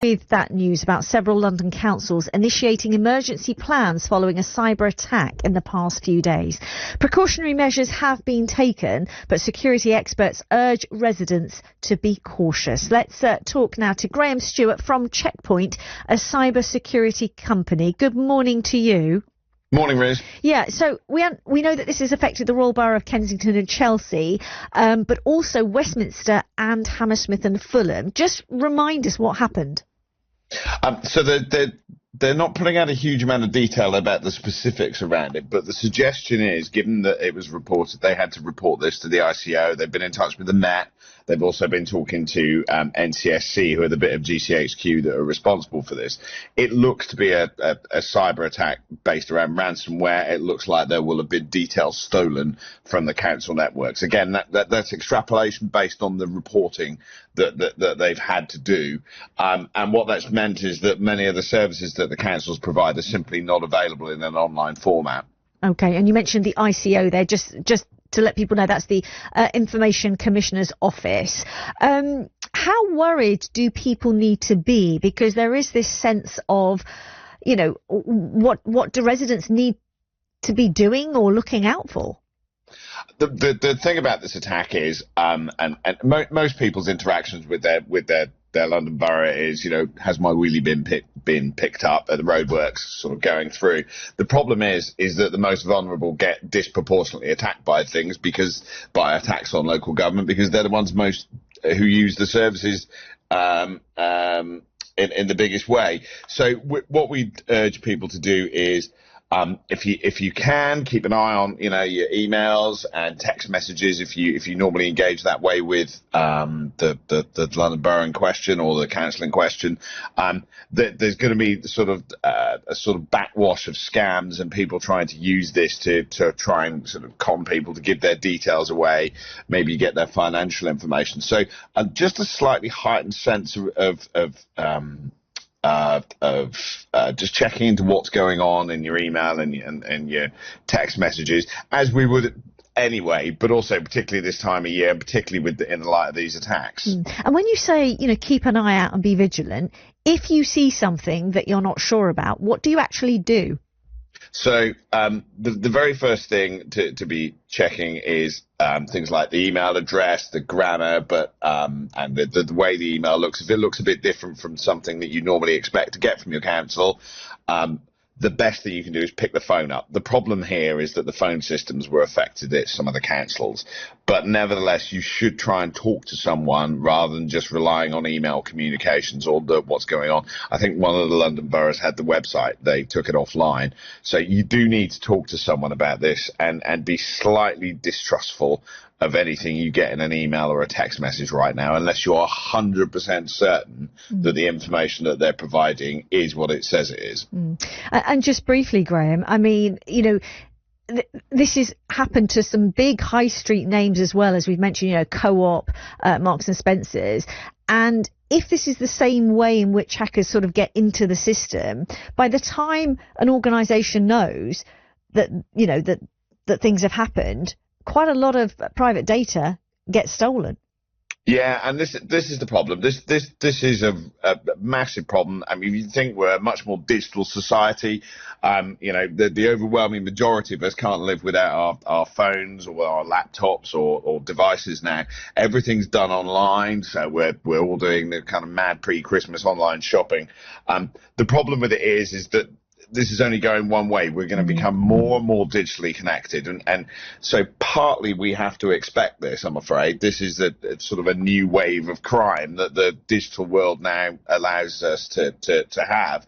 With that news about several London councils initiating emergency plans following a cyber attack in the past few days. Precautionary measures have been taken, but security experts urge residents to be cautious. Let's talk now to Graham Stewart from Checkpoint, a cyber security company. Good morning to you. Morning, Riz. Yeah, so we know that this has affected the Royal Borough of Kensington and Chelsea, but also Westminster and Hammersmith and Fulham. Just remind us what happened. So they're not putting out a huge amount of detail about the specifics around it, but the suggestion is, given that it was reported, they had to report this to the ICO. They've been in touch with the Met. They've also been talking to NCSC, who are the bit of GCHQ that are responsible for this. It looks to be a cyber attack based around ransomware. It looks like there will have been details stolen from the council networks. Again, that's extrapolation based on the reporting that they've had to do. And what that's meant is that many of the services that the councils provide are simply not available in an online format. OK, and you mentioned the ICO there, just to let people know, that's the Information Commissioner's Office. How worried do people need to be? Because there is this sense of, you know, what do residents need to be doing or looking out for? The thing about this attack is, most people's interactions with their London Borough is, you know, has my wheelie been picked up at the roadworks sort of going through. The problem is that the most vulnerable get disproportionately attacked by attacks on local government, because they're the ones who use the services in the biggest way. So what we urge people to do is, if you can, keep an eye on, you know, your emails and text messages if you normally engage that way with the London Borough in question or the council in question. There's going to be a sort of backwash of scams and people trying to use this to try and sort of con people to give their details away, maybe get their financial information. So just a slightly heightened sense of just checking into what's going on in your email and your text messages, as we would anyway, but also particularly this time of year, particularly in the light of these attacks. And when you say, you know, keep an eye out and be vigilant, if you see something that you're not sure about, what do you actually do? So the very first thing to be checking is things like the email address, the grammar, and the way the email looks. If it looks a bit different from something that you normally expect to get from your council, the best thing you can do is pick the phone up. The problem here is that the phone systems were affected at some of the councils, but nevertheless, you should try and talk to someone rather than just relying on email communications or what's going on. I think one of the London boroughs had the website. They took it offline. So you do need to talk to someone about this and be slightly distrustful of anything you get in an email or a text message right now, unless you're 100% certain that the information that they're providing is what it says it is. And just briefly, Graham, I mean, you know, this has happened to some big high street names as well, as we've mentioned, you know, Co-op, Marks and Spencer's. And if this is the same way in which hackers sort of get into the system, by the time an organisation knows that, you know, that things have happened, quite a lot of private data gets stolen. Yeah, and this is the problem. This is a massive problem. I mean, you think we're a much more digital society. You know, the overwhelming majority of us can't live without our phones or our laptops or devices now. Everything's done online, so we're all doing the kind of mad pre-Christmas online shopping. The problem with it is that this is only going one way. We're going to become more and more digitally connected. And so partly we have to expect this, I'm afraid. This is sort of a new wave of crime that the digital world now allows us to have.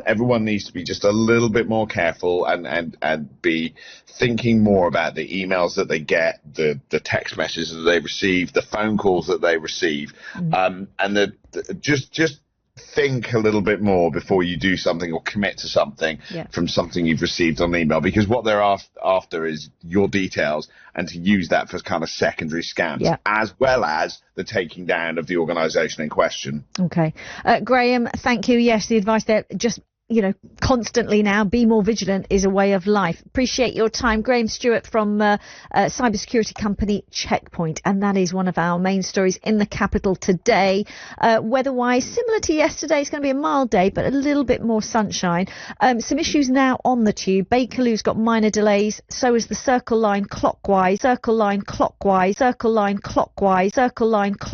Everyone needs to be just a little bit more careful and be thinking more about the emails that they get, the text messages that they receive, the phone calls that they receive, and just think a little bit more before you do something or commit to something from something you've received on email, because what they're after is your details, and to use that for kind of secondary scams, as well as the taking down of the organisation in question. Okay. Graham, thank you. Yes, the advice there, just constantly now. Be more vigilant is a way of life. Appreciate your time. Graham Stewart from cybersecurity company Checkpoint. And that is one of our main stories in the capital today. Weather-wise, similar to yesterday, it's going to be a mild day, but a little bit more sunshine. Some issues now on the tube. Bakerloo's got minor delays. So is the Circle Line clockwise. Circle Line clockwise. Circle Line clockwise. Circle Line clockwise.